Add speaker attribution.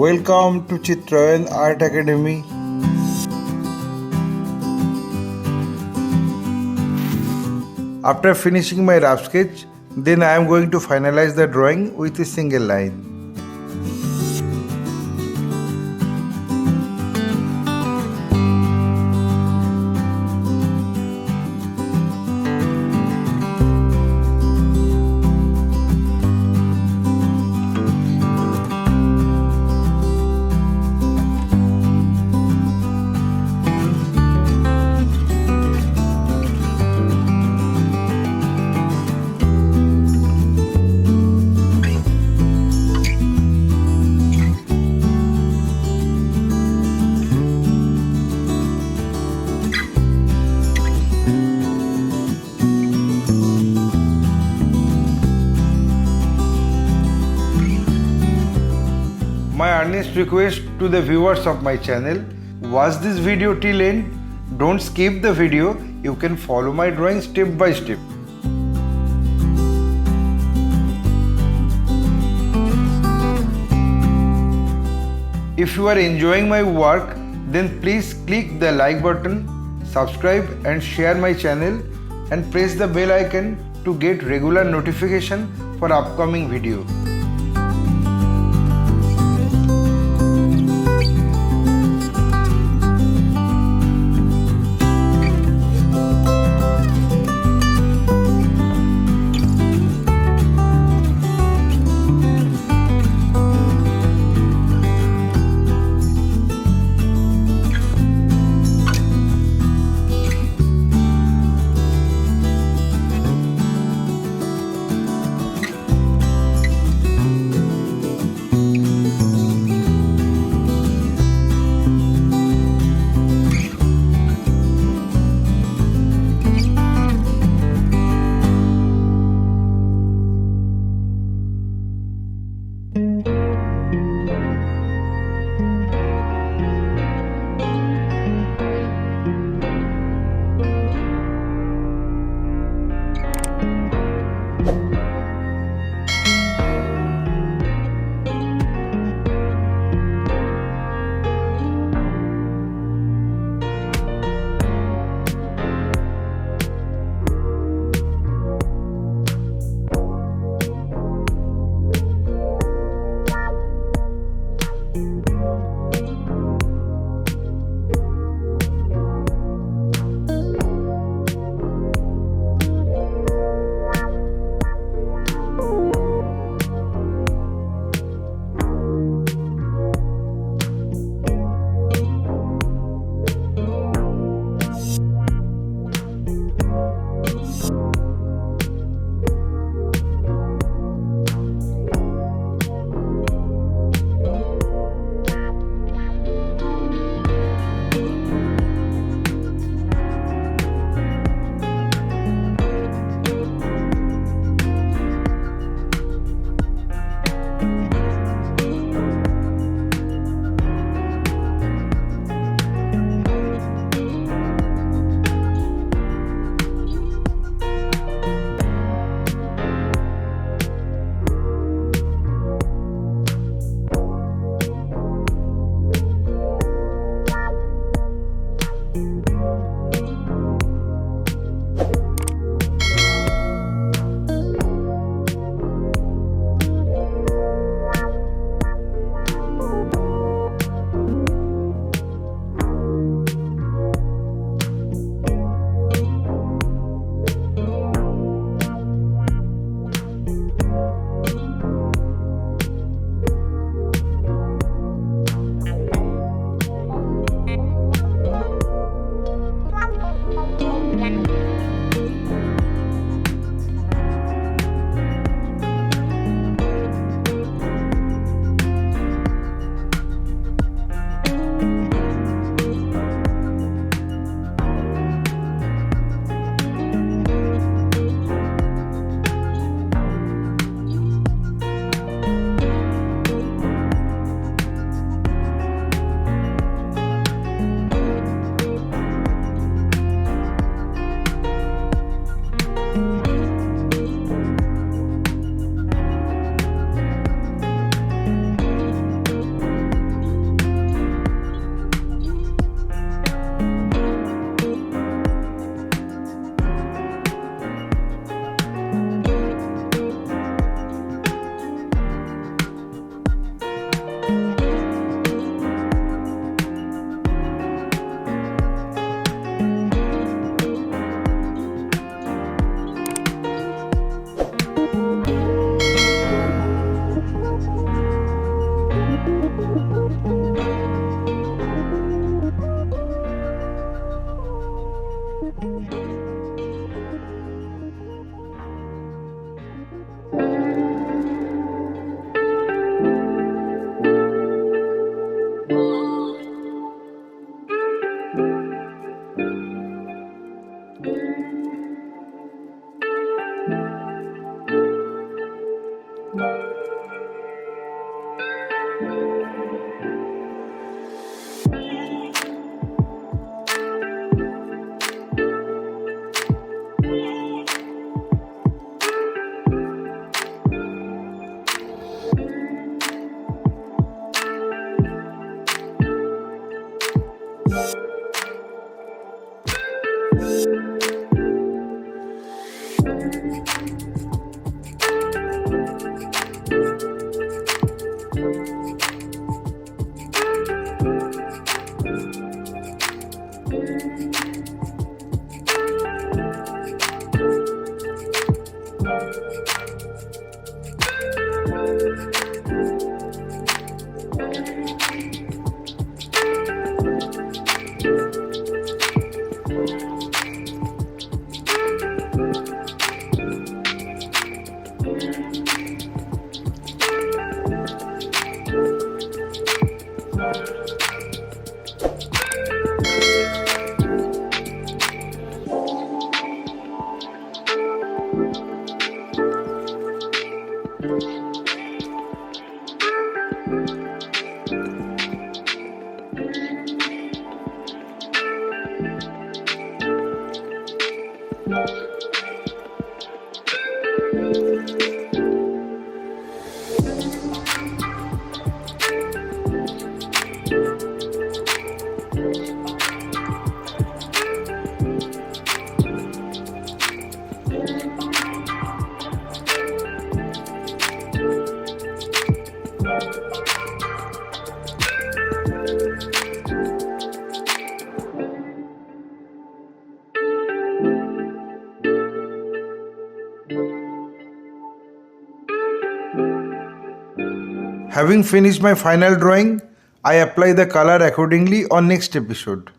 Speaker 1: Welcome to Chitrayan Art Academy. After finishing my rough sketch, then I am going to finalize the drawing with a single line. My earnest request to the viewers of my channel, watch this video till end. Don't skip the video. You can follow my drawing step by step. If you are enjoying my work, then please click the like button, subscribe and share my channel and press the bell icon to get regular notification for upcoming video. Having finished my final drawing, I apply the color accordingly on next episode.